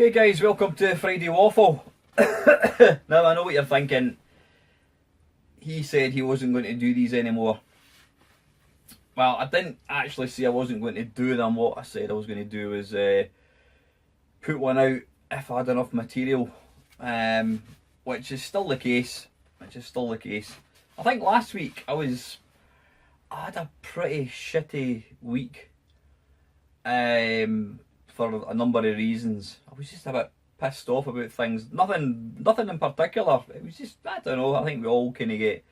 Okay guys, welcome to Friday Waffle. Now I know what you're thinking. He said he wasn't going to do these anymore. Well, I didn't actually say I wasn't going to do them. What I said I was going to do was put one out if I had enough material, which is still the case. I think last week I had a pretty shitty week. For a number of reasons. I was just a bit pissed off about things. Nothing in particular. It was just, I don't know, I think we all kind of get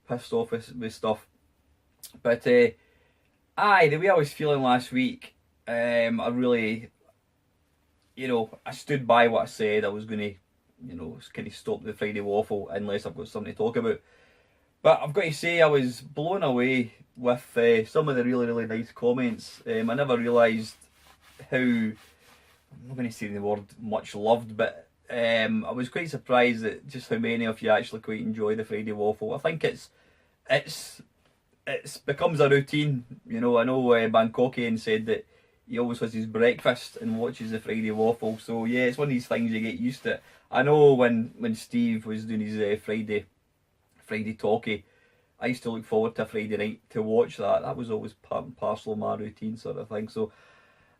pissed off with stuff. But, the way I was feeling last week, I really, I stood by what I said. I was going to, kind of stop the Friday Waffle unless I've got something to talk about. But I've got to say, I was blown away with some of the really, really nice comments. I never realised how, I'm not going to say the word much loved, but I was quite surprised at just how many of you actually quite enjoy the Friday Waffle. I think it's becomes a routine. I know Bangkokian said that he always has his breakfast and watches the Friday Waffle. So yeah, it's one of these things you get used to. I know when Steve was doing his Friday talkie, I used to look forward to a Friday night to watch that. That was always part and parcel of my routine sort of thing. So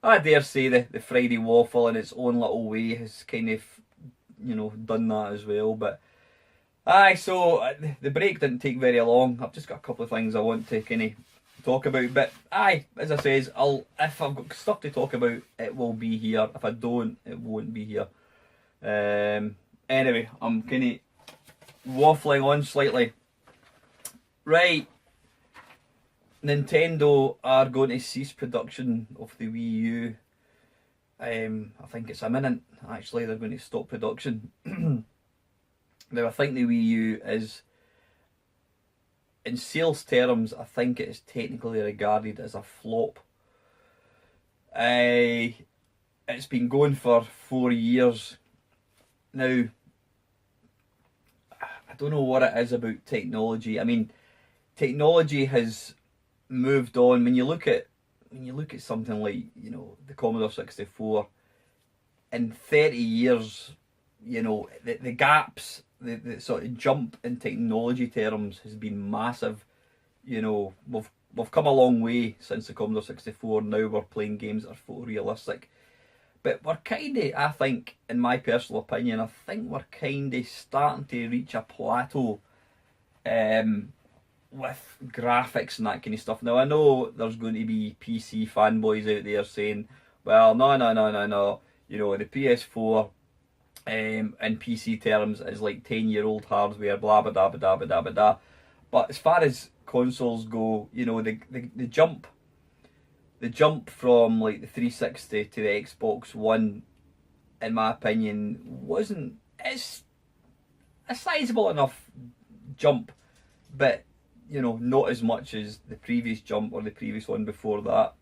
I dare say the Friday Waffle in its own little way has kind of, done that as well. But so the break didn't take very long. I've just got a couple of things I want to kind of talk about. But as I says, if I've got stuff to talk about, it will be here. If I don't, it won't be here. Anyway, I'm kind of waffling on slightly. Right. Nintendo are going to cease production of the WiiU. I think it's imminent, actually. They're going to stop production. Now, I think the WiiU is, in sales terms, I think it is technically regarded as a flop. It's been going for 4 years. Now, I don't know what it is about technology. I mean, technology has moved on. When you look at something like the Commodore 64, in 30 years, the gaps, the sort of jump in technology terms has been massive. We've come a long way since the Commodore 64. Now we're playing games that are photorealistic, but we're kind of, I think, in my personal opinion, I think we're kind of starting to reach a plateau with graphics and that kind of stuff. Now, I know there's going to be PC fanboys out there saying, well, no. The PS4 in PC terms is like 10-year-old hardware, blah, blah, blah, blah, blah, blah, blah. But as far as consoles go, the jump from like the 360 to the Xbox One, in my opinion, it's a sizable enough jump, but not as much as the previous jump or the previous one before that.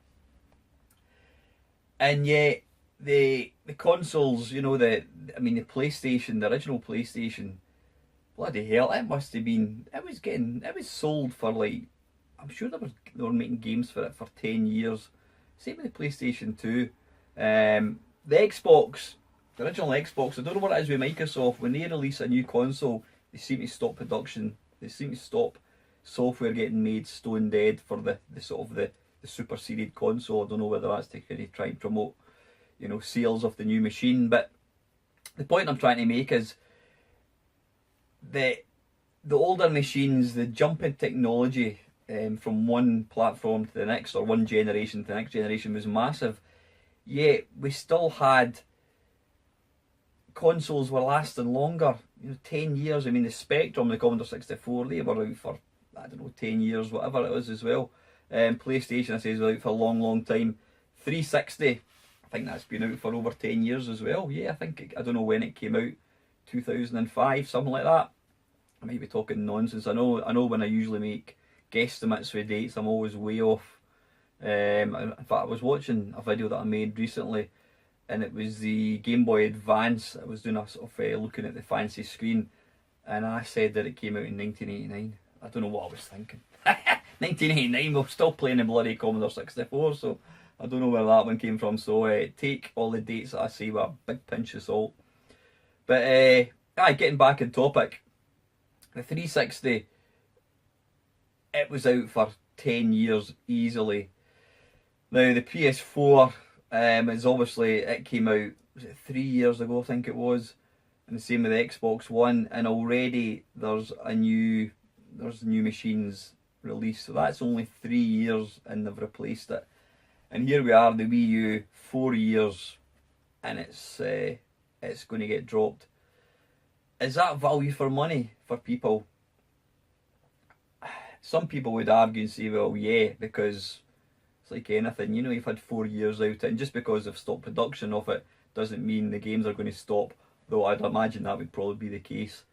And yet the consoles, the PlayStation, the original PlayStation, bloody hell, it must have been, it was sold for like, I'm sure they were making games for it for 10 years. Same with the PlayStation 2. The Xbox, the original Xbox, I don't know what it is with Microsoft, when they release a new console, they seem to stop production. They seem to stop software getting made stone dead for the superseded console. I don't know whether that's to kind of try and promote, sales of the new machine. But the point I'm trying to make is the older machines, the jump in technology from one platform to the next, or one generation to the next generation, was massive. Yet we still had consoles were lasting longer. 10 years. I mean, the Spectrum, the Commodore 64, they were out for, 10 years, whatever it was as well. PlayStation, I say, was out for a long, long time. 360, I think that's been out for over 10 years as well. Yeah, I don't know when it came out, 2005, something like that. I might be talking nonsense. I know when I usually make guesstimates with dates, I'm always way off. In fact, I was watching a video that I made recently, and it was the Game Boy Advance. I was doing a sort of looking at the fancy screen, and I said that it came out in 1989. I don't know what I was thinking. 1989, we're still playing the bloody Commodore 64, so I don't know where that one came from. So take all the dates that I say with a big pinch of salt. But getting back on topic, the 360, it was out for 10 years easily. Now the PS4 is obviously, it came out, was it 3 years ago, I think it was, and the same with the Xbox One, and already there's new machines released, so that's only 3 years and they've replaced it. And here we are, the Wii U, 4 years, and it's going to get dropped. Is that value for money for people? Some people would argue and say, well, yeah, because it's like anything, you've had 4 years out, and just because they've stopped production of it doesn't mean the games are going to stop, though I'd imagine that would probably be the case.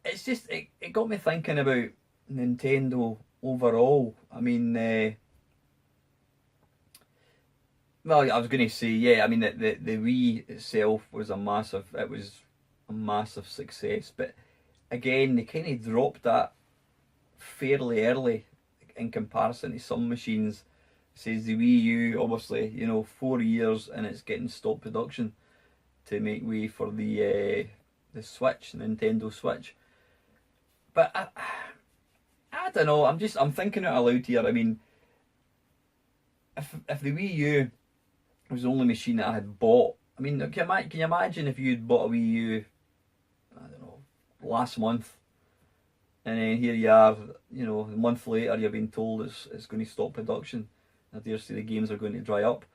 It's just, it got me thinking about Nintendo overall. I mean, well, I was going to say, yeah, I mean, the Wii itself was a massive success, but again, they kind of dropped that fairly early in comparison to some machines. It says the Wii U, obviously, 4 years and it's getting stopped production to make way for the Switch, Nintendo Switch. But I don't know. I'm thinking out aloud here. I mean, if the Wii U was the only machine that I had bought, I mean, can you imagine if you'd bought a Wii U, I don't know, last month, and then here you are, a month later, you're being told it's going to stop production. I dare say the games are going to dry up.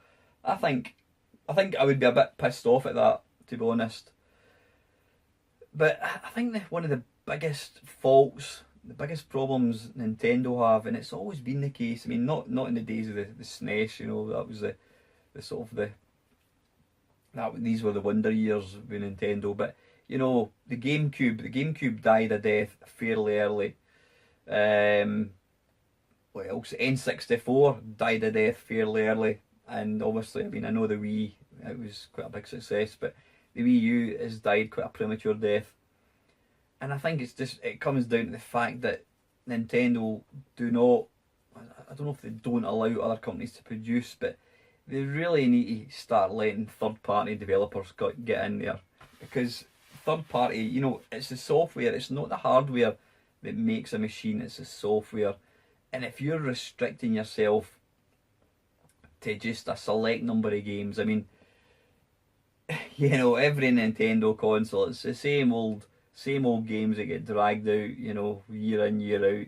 I think I would be a bit pissed off at that, to be honest. But I think that one of the biggest faults, the biggest problems Nintendo have, and it's always been the case. I mean, not in the days of the SNES, that was the sort of these were the wonder years with Nintendo. But the GameCube died a death fairly early. What else? N64 died a death fairly early, and obviously, I mean, I know the Wii, it was quite a big success, but the Wii U has died quite a premature death. And I think it comes down to the fact that Nintendo do not, I don't know if they don't allow other companies to produce, but they really need to start letting third-party developers get in there. Because third-party, it's the software, it's not the hardware that makes a machine, it's the software. And if you're restricting yourself to just a select number of games, I mean, every Nintendo console, it's the same old games that get dragged out, year in, year out.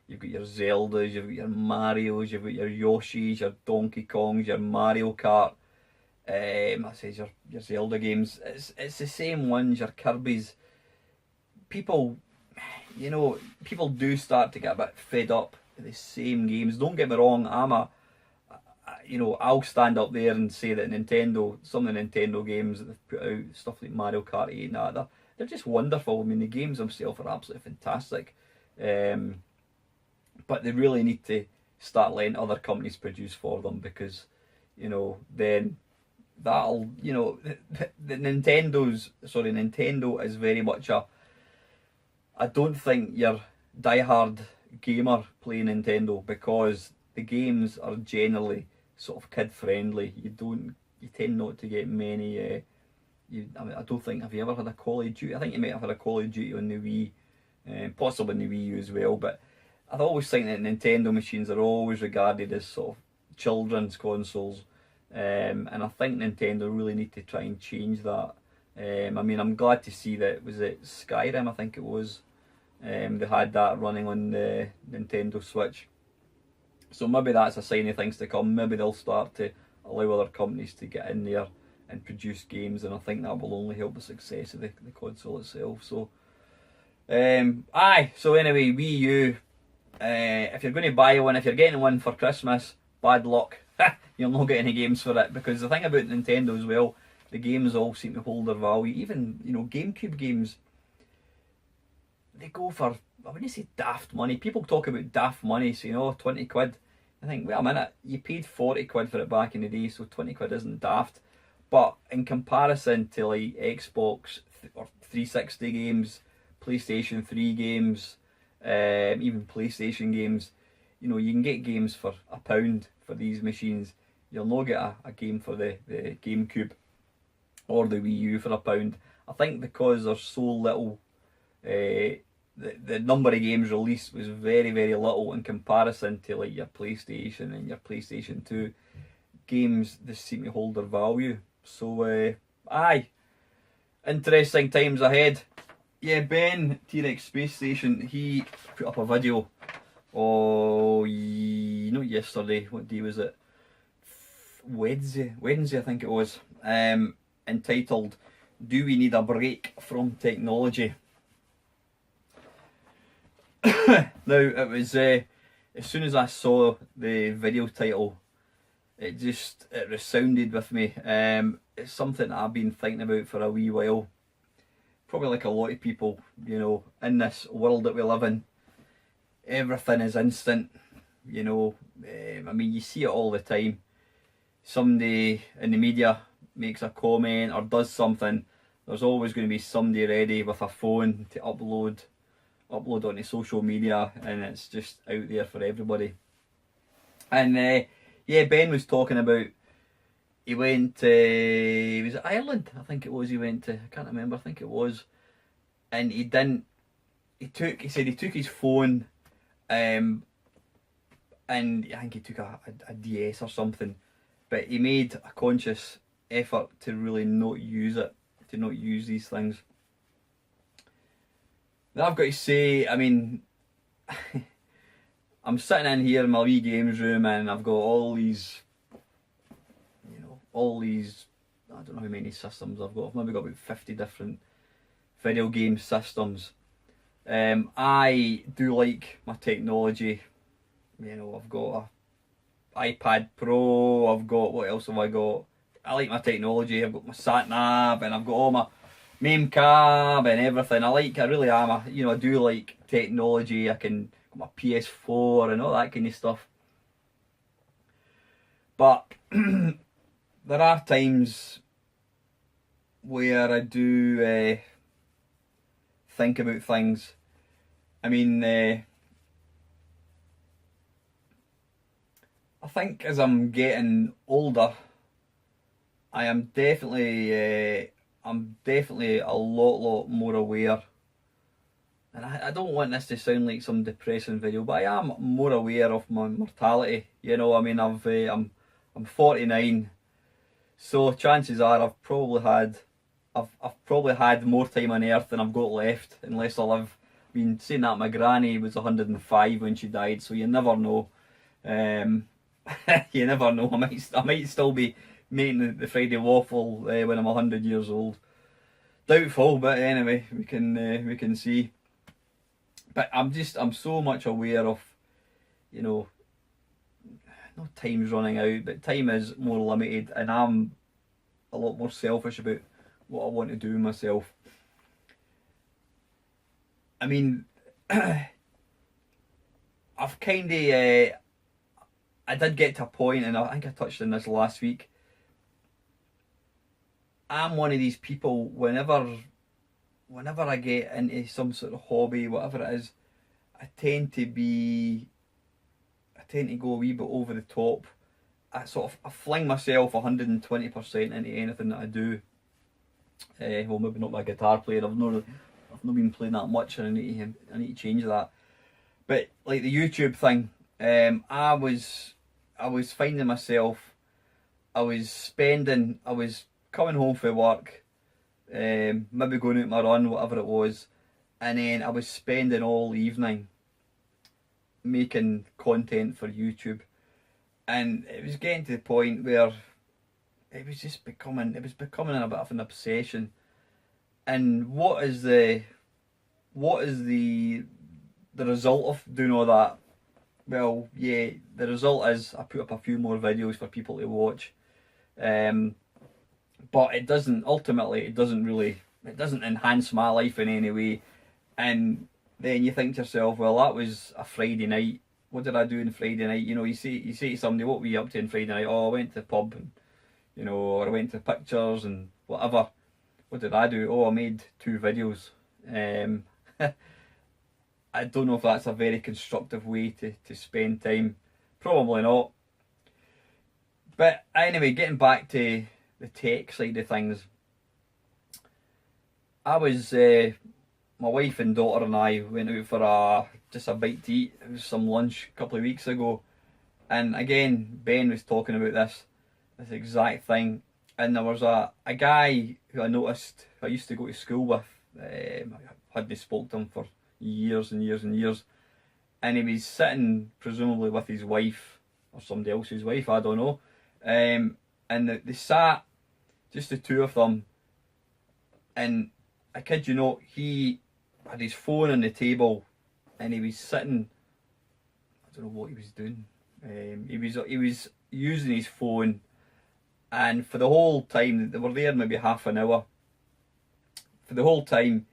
You've got your Zeldas, you've got your Marios, you've got your Yoshis, your Donkey Kongs, your Mario Kart. I says your Zelda games. It's the same ones, your Kirby's. People do start to get a bit fed up with the same games. Don't get me wrong, I'll stand up there and say that some of the Nintendo games that they've put out, stuff like Mario Kart 8 and that, they're just wonderful. I mean, the games themselves are absolutely fantastic. But they really need to start letting other companies produce for them, because, then that'll, Nintendo is very much I don't think you're diehard gamer playing Nintendo, because the games are generally sort of kid friendly. You tend not to get many. I don't think, have you ever had a Call of Duty? I think you might have had a Call of Duty on the Wii, possibly on the Wii U as well. But I always think that Nintendo machines are always regarded as sort of children's consoles, and I think Nintendo really need to try and change that. I mean, I'm glad to see that, was it Skyrim, I think it was, they had that running on the Nintendo Switch. So maybe that's a sign of things to come. Maybe they'll start to allow other companies to get in there and produce games, and I think that will only help the success of the console itself. So, so anyway, Wii U, if you're going to buy one, if you're getting one for Christmas, bad luck. You'll not get any games for it, because the thing about Nintendo as well, the games all seem to hold their value. Even, GameCube games, they go for, I wouldn't say daft money. People talk about daft money, so 20 quid. I think, wait a minute, you paid 40 quid for it back in the day, so 20 quid isn't daft. But in comparison to like Xbox or 360 games, PlayStation 3 games, even PlayStation games, you can get games for £1 for these machines. you'll not get a game for the GameCube or the Wii U for £1. I think because there's so little, the number of games released was very, very little in comparison to like your PlayStation and your PlayStation 2. Games just seem to hold their value. So, aye, interesting times ahead. Yeah, Ben, T-Rex Space Station, he put up a video, not yesterday, what day was it? Wednesday I think it was, entitled, "Do We Need a Break from Technology?" Now, it was, as soon as I saw the video title, it resounded with me. It's something that I've been thinking about for a wee while. Probably like a lot of people, you know, in this world that we live in, everything is instant, you know. I mean, you see it all the time. Somebody in the media makes a comment or does something, there's always going to be somebody ready with a phone to upload onto social media, and it's just out there for everybody. And yeah, Ben was talking about, he went to, was it Ireland? I think it was, he went to, I can't remember, I think it was. And he said he took his phone, and I think he took a DS or something, but he made a conscious effort to really not use it, to not use these things. Now I've got to say, I mean, I'm sitting in here in my wee games room and I've got all these, I don't know how many systems I've got. I've maybe got about 50 different video game systems. I do like my technology. You know, I've got a iPad Pro, I've got, what else have I got? I like my technology. I've got my sat nav and I've got all my main cab and everything. I really am, I do like technology. I can got my PS4 and all that kind of stuff. But there are times where I do think about things. I mean, I think as I'm getting older, I'm definitely a lot more aware. And I don't want this to sound like some depressing video, but I am more aware of my mortality. You know, I mean, I'm 49, so chances are I've probably had more time on earth than I've got left, unless I live. I mean, saying that, my granny was 105 when she died, so you never know. You never know. I might still be making the Friday Waffle when I'm 100 years old. Doubtful, but anyway, we can see. But I'm so much aware of, no time's running out, but time is more limited, and I'm a lot more selfish about what I want to do myself. I mean, I've kind of, I did get to a point, and I think I touched on this last week. I'm one of these people, whenever I get into some sort of hobby, whatever it is, I tend to go a wee bit over the top. I fling myself 120% into anything that I do. Well, maybe not my guitar player. I've not been playing that much, and I need to change that. But like the YouTube thing, I was finding myself, I was coming home from work, maybe going out my run, whatever it was, and then I was spending all evening making content for YouTube, and it was getting to the point where it was becoming a bit of an obsession. And what is the result of doing all that? Well, yeah, the result is I put up a few more videos for people to watch, but it doesn't enhance my life in any way. And then you think to yourself, well, that was a Friday night. What did I do on Friday night? You say to somebody, what were you up to on Friday night? Oh, I went to the pub, and or I went to pictures and whatever. What did I do? Oh, I made 2 videos. I don't know if that's a very constructive way to spend time. Probably not. But anyway, getting back to the tech side of things, I was, my wife and daughter and I went out for just a bite to eat. It was some lunch a couple of weeks ago. And again, Ben was talking about this exact thing. And there was a guy who I noticed, who I used to go to school with. I hadn't spoken to him for years and years and years. And he was sitting, presumably with his wife, or somebody else's wife, I don't know. And they sat, just the two of them. And I kid you not, he had his phone on the table and he was sitting, I don't know what he was doing. He was using his phone, and for the whole time, they were there maybe half an hour. For the whole time,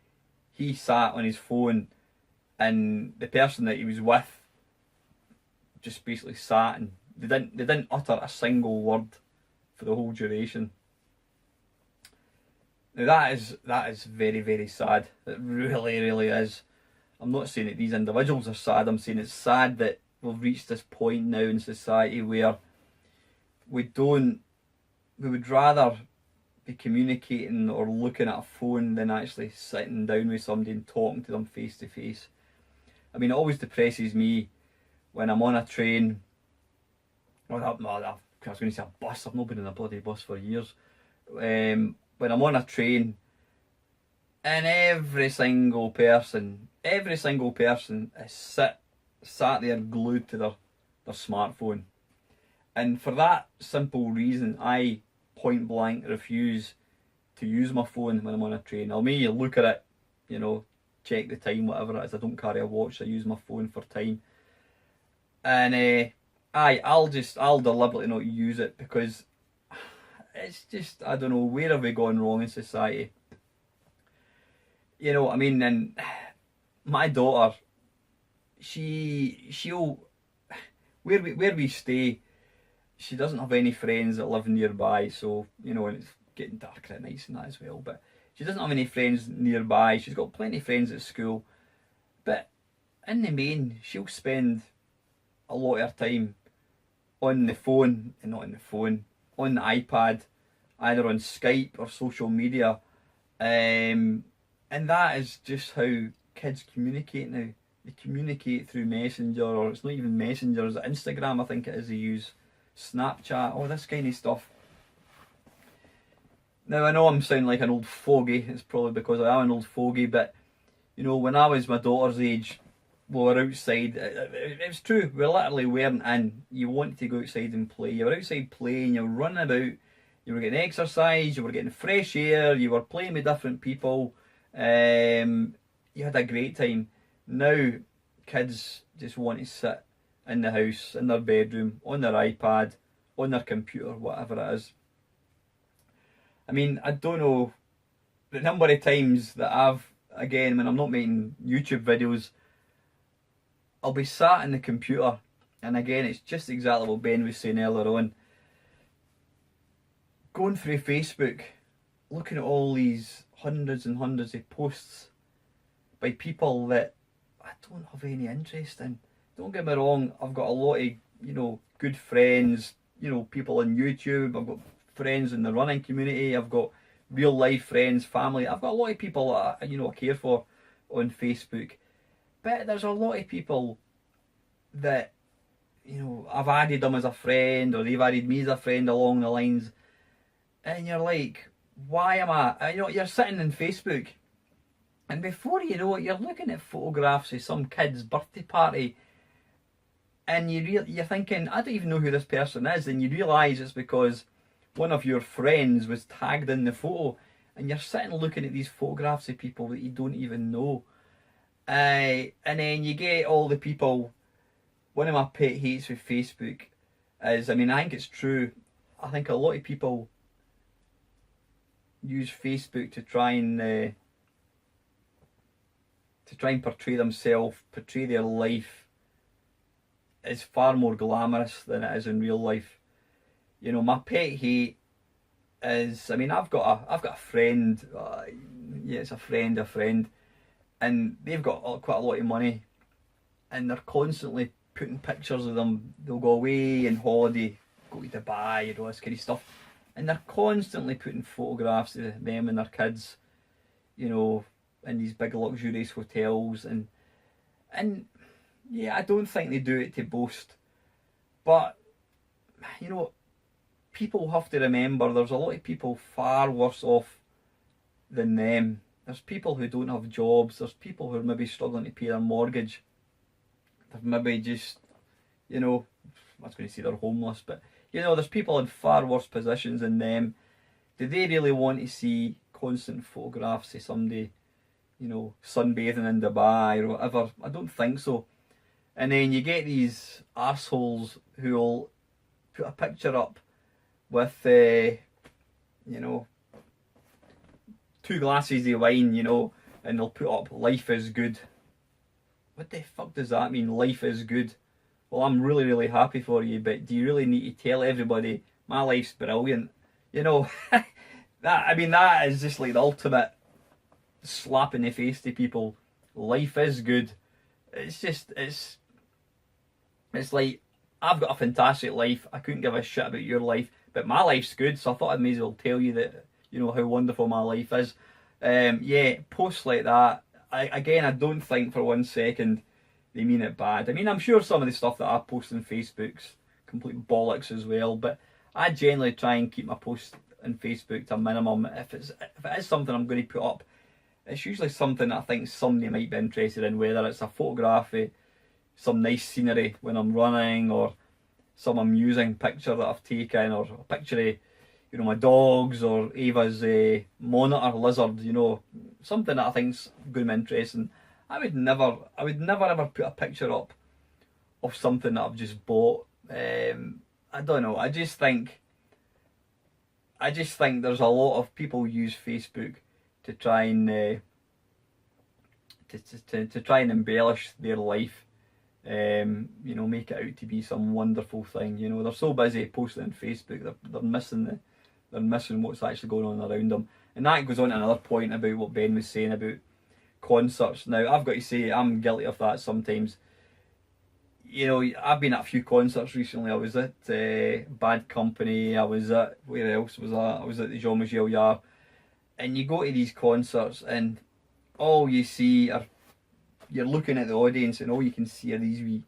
he sat on his phone, and the person that he was with just basically sat, and they didn't utter a single word for the whole duration. Now that is very, very sad. It really, really is. I'm not saying that these individuals are sad. I'm saying it's sad that we've reached this point now in society where we would rather be communicating or looking at a phone than actually sitting down with somebody and talking to them face to face. I mean, it always depresses me when I'm on a train, or I was going to say a bus. I've not been in a bloody bus for years. When I'm on a train, and every single person is sat there glued to their smartphone. And for that simple reason, I point blank refuse to use my phone when I'm on a train. I'll maybe look at it, you know, check the time, whatever it is. I don't carry a watch, I use my phone for time. And I'll deliberately not use it, because it's just, I don't know, where have we gone wrong in society? You know, I mean, and my daughter, she'll where we stay, she doesn't have any friends that live nearby, so, you know, and it's getting darker at night and that as well, but she doesn't have any friends nearby. She's got plenty of friends at school, but in the main, she'll spend a lot of her time on the phone, and not on the phone, on the iPad, either on Skype or social media, and that is just how kids communicate now. They communicate through Messenger, or it's not even Messenger, it's Instagram, I think it is. They use Snapchat, all this kind of stuff. Now, I know I'm sounding like an old fogey. It's probably because I am an old fogey, but, you know, when I was my daughter's age, we were outside. It's true, we literally weren't in. You wanted to go outside and play. You were outside playing, you were running about, you were getting exercise, you were getting fresh air, you were playing with different people. You had a great time. Now, kids just want to sit in the house, in their bedroom, on their iPad, on their computer, whatever it is. I mean, I don't know the number of times that again, when I'm not making YouTube videos, I'll be sat in the computer, and again, it's just exactly what Ben was saying earlier on. Going through Facebook, looking at all these hundreds and hundreds of posts by people that I don't have any interest in. Don't get me wrong, I've got a lot of, you know, good friends, you know, people on YouTube. I've got friends in the running community. I've got real life friends, family. I've got a lot of people that I care for on Facebook. But there's a lot of people that, you know, I've added them as a friend, or they've added me as a friend along the lines. And you're like, why am I? You know, you're sitting in Facebook, and before you know it, you're looking at photographs of some kid's birthday party, and you're thinking, I don't even know who this person is, and you realise it's because one of your friends was tagged in the photo, and you're sitting looking at these photographs of people that you don't even know. And then you get all the people. One of my pet hates with Facebook is, I mean, I think it's true, I think a lot of people use Facebook to try and portray themselves, portray their life as far more glamorous than it is in real life. You know, my pet hate is, I mean, I've got a friend, yeah, it's a friend, and they've got quite a lot of money, and they're constantly putting pictures of them. They'll go away on holiday, go to Dubai, you know, this kind of stuff. And they're constantly putting photographs of them and their kids, you know, in these big luxurious hotels. And yeah, I don't think they do it to boast. But, you know, people have to remember there's a lot of people far worse off than them. There's people who don't have jobs. There's people who are maybe struggling to pay their mortgage. They're maybe just, you know, I was going to say they're homeless, but, you know, there's people in far worse positions than them. Do they really want to see constant photographs of somebody, you know, sunbathing in Dubai or whatever? I don't think so. And then you get these arseholes who'll put a picture up with, you know, 2 glasses of wine, you know, and they'll put up "life is good." What the fuck does that mean? Life is good. Well, I'm really, really happy for you, but do you really need to tell everybody my life's brilliant? You know, that is just like the ultimate slap in the face to people. Life is good. It's like, I've got a fantastic life. I couldn't give a shit about your life, but my life's good, so I thought I may as well tell you that, you know, how wonderful my life is. Yeah, posts like that, I don't think for 1 second they mean it bad. I mean, I'm sure some of the stuff that I post on Facebook's complete bollocks as well, but I generally try and keep my posts on Facebook to a minimum. If it is something I'm going to put up, it's usually something that I think somebody might be interested in, whether it's a photograph of some nice scenery when I'm running, or some amusing picture that I've taken, or a picture of, you know, my dogs, or Ava's monitor lizard, you know, something that I think's going to be interesting. I would never ever put a picture up of something that I've just bought. I don't know. I just think there's a lot of people who use Facebook to try and to try and embellish their life. You know, make it out to be some wonderful thing. You know, they're so busy posting on Facebook, they're missing what's actually going on around them. And that goes on to another point about what Ben was saying about concerts. Now, I've got to say, I'm guilty of that sometimes. You know, I've been at a few concerts recently. I was at Bad Company. I was at, where else was I? I was at the Jean-Michel Jarre. And you go to these concerts and all you see are, you're looking at the audience and all you can see are these wee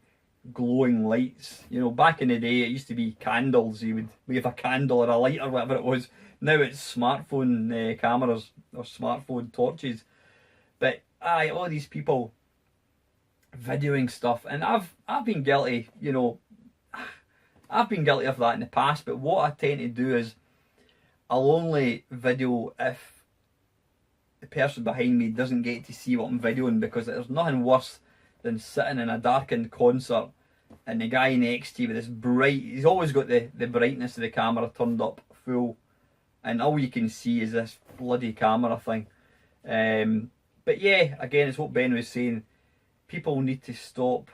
glowing lights. You know, back in the day it used to be candles. You would wave a candle or a light or whatever it was. Now it's smartphone cameras or smartphone torches. But aye, all these people videoing stuff, and I've been guilty, you know, I've been guilty of that in the past, but what I tend to do is I'll only video if the person behind me doesn't get to see what I'm videoing, because there's nothing worse than sitting in a darkened concert and the guy next to you with this bright, he's always got the brightness of the camera turned up full, and all you can see is this bloody camera thing. But yeah, again, it's what Ben was saying. People need to stop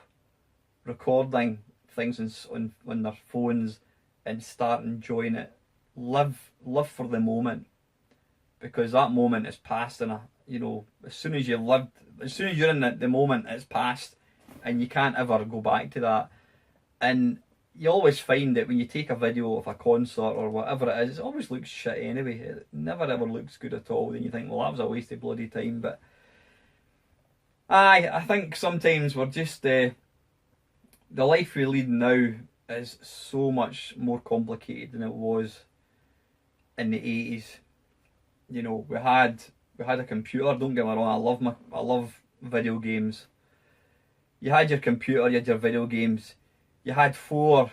recording things on their phones and start enjoying it. Live for the moment, because that moment is past, and you know, as soon as you're in the moment, it's past, and you can't ever go back to that. And you always find that when you take a video of a concert or whatever it is, it always looks shit anyway. It never ever looks good at all. Then you think, well, that was a waste of bloody time. But I think sometimes we're just the life we lead now is so much more complicated than it was in the 80s. You know, we had a computer. Don't get me wrong, I love video games. You had your computer, you had your video games. You had 4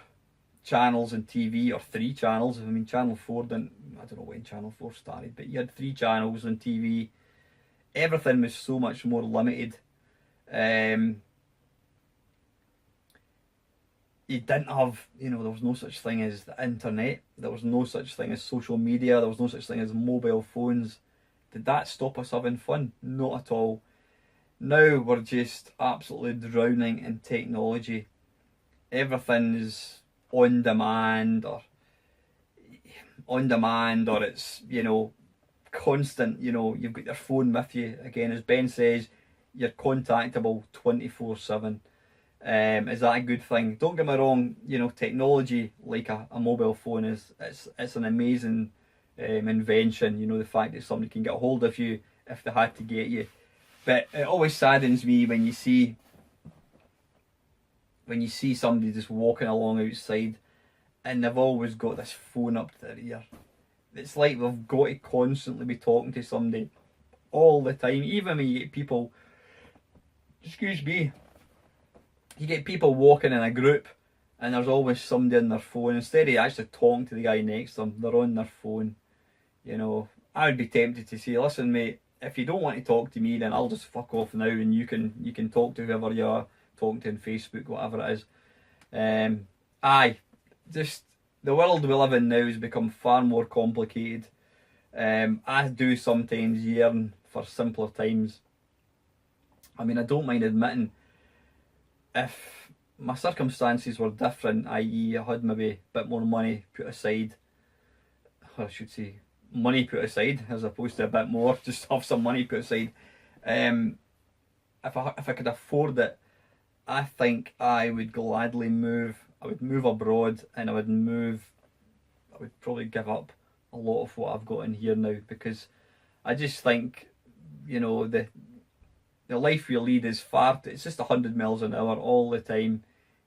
channels on TV, or 3 channels. I mean, Channel 4 didn't, I don't know when Channel 4 started, but you had 3 channels on TV. Everything was so much more limited. You didn't have, you know, there was no such thing as the internet. There was no such thing as social media. There was no such thing as mobile phones. Did that stop us having fun? Not at all. Now we're just absolutely drowning in technology. Everything's on demand, or it's, you know, constant. You know, you've got your phone with you. Again, as Ben says, you're contactable 24/7. Is that a good thing? Don't get me wrong, you know, technology like a mobile phone it's an amazing invention. You know, the fact that somebody can get a hold of you if they had to get you. But it always saddens me when you see somebody just walking along outside and they've always got this phone up to their ear. It's like they've got to constantly be talking to somebody all the time. Even when you get people, excuse me, you get people walking in a group and there's always somebody on their phone. Instead of actually talking to the guy next to them, they're on their phone. You know, I would be tempted to say, listen mate, if you don't want to talk to me, then I'll just fuck off now and you can talk to whoever you are talking to on Facebook, whatever it is. Just the world we live in now has become far more complicated. I do sometimes yearn for simpler times. I mean, I don't mind admitting, if my circumstances were different, i.e. I had maybe a bit more money put aside, or I should say money put aside as opposed to a bit more, just have some money put aside. If I could afford it, I think I would gladly move. I would move abroad and I would probably give up a lot of what I've got in here now, because I just think, you know, the life we lead is it's just 100 miles an hour all the time.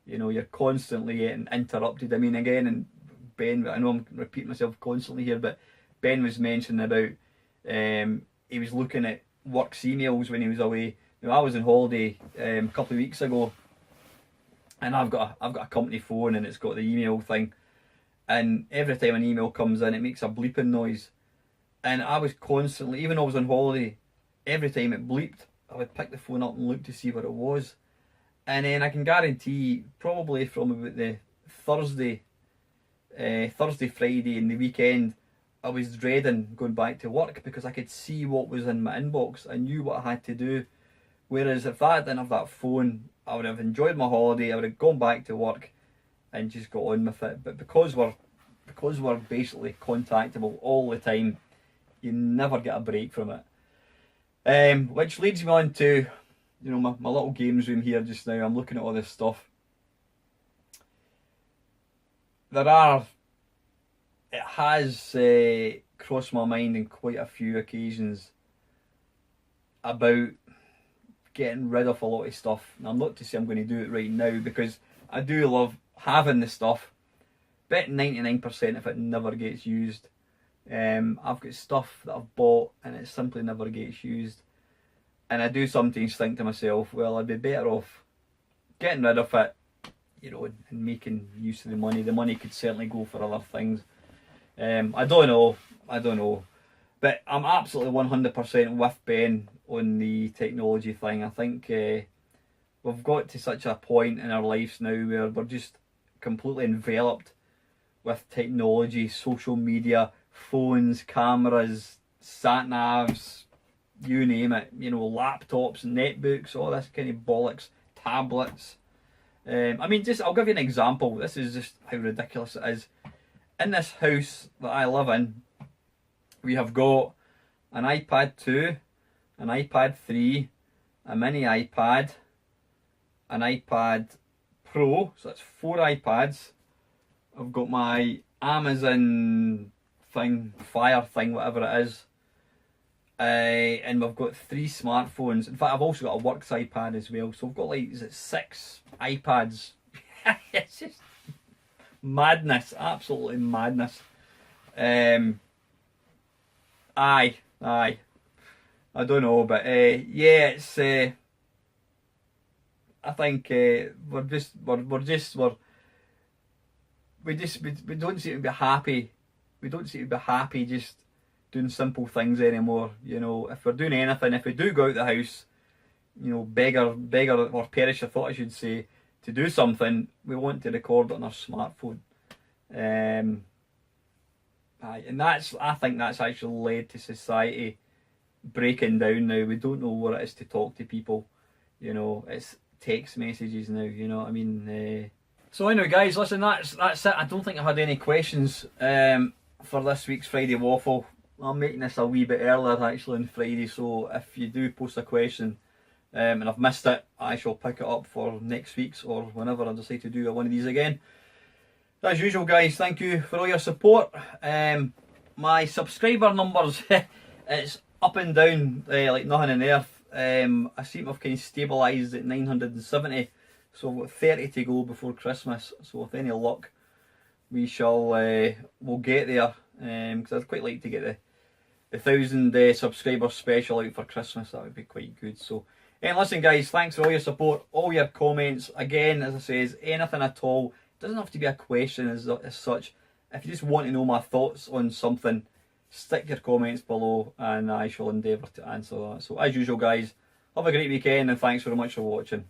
You know, you're constantly getting interrupted. I mean, again, and Ben, I know I'm repeating myself constantly here, but Ben was mentioning about he was looking at work's emails when he was away. You know, I was on holiday a couple of weeks ago, and I've got a company phone and it's got the email thing, and every time an email comes in, it makes a bleeping noise. And I was constantly, even though I was on holiday, every time it bleeped, I would pick the phone up and look to see what it was. And then I can guarantee, probably from about the Thursday, Friday and the weekend, I was dreading going back to work because I could see what was in my inbox. I knew what I had to do. Whereas if I didn't have that phone, I would have enjoyed my holiday, I would have gone back to work and just got on with it. But because we're basically contactable all the time, you never get a break from it. Which leads me on to, you know, my little games room here just now. I'm looking at all this stuff. It has crossed my mind in quite a few occasions about getting rid of a lot of stuff. And I'm not to say I'm going to do it right now, because I do love having the stuff, but 99% of it never gets used. I've got stuff that I've bought and it simply never gets used. And I do sometimes think to myself, well, I'd be better off getting rid of it, you know, and making use of the money. The money could certainly go for other things. I don't know. But I'm absolutely 100% with Ben on the technology thing. I think we've got to such a point in our lives now where we're just completely enveloped with technology, social media, phones, cameras, sat-navs, you name it, you know, laptops, netbooks, all this kind of bollocks, tablets. I mean, I'll give you an example. This is just how ridiculous it is. In this house that I live in, we have got an iPad 2, an iPad 3, a mini iPad, an iPad Pro, so that's 4 iPads. I've got my Amazon thing, Fire thing, whatever it is. And we've got 3 smartphones. In fact, I've also got a works iPad as well. So we've got like, is it 6 iPads? It's just madness, absolutely madness. Aye. I don't know, but yeah, it's. I think we don't seem to be happy. We don't seem to be happy just doing simple things anymore. You know, if we're doing anything, if we do go out the house, you know, beggar or perish, I thought I should say, to do something, we want to record it on our smartphone. And I think that's actually led to society breaking down now. We don't know what it is to talk to people. You know, it's text messages now, you know what I mean? So anyway guys, listen, that's it. I don't think I had any questions for this week's Friday Waffle. I'm making this a wee bit earlier actually on Friday, so if you do post a question, and I've missed it, I shall pick it up for next week's or whenever I decide to do one of these again. As usual, guys, thank you for all your support. My subscriber numbers, it's up and down like nothing on earth. I seem to have kind of stabilised at 970, so I've got 30 to go before Christmas. So with any luck, we shall we'll get there. Because I'd quite like to get the 1,000 subscriber special out for Christmas. That would be quite good. So, listen, guys, thanks for all your support, all your comments. Again, as I says, anything at all. It doesn't have to be a question as such. If you just want to know my thoughts on something, stick your comments below and I shall endeavour to answer that. So as usual, guys, have a great weekend and thanks very much for watching.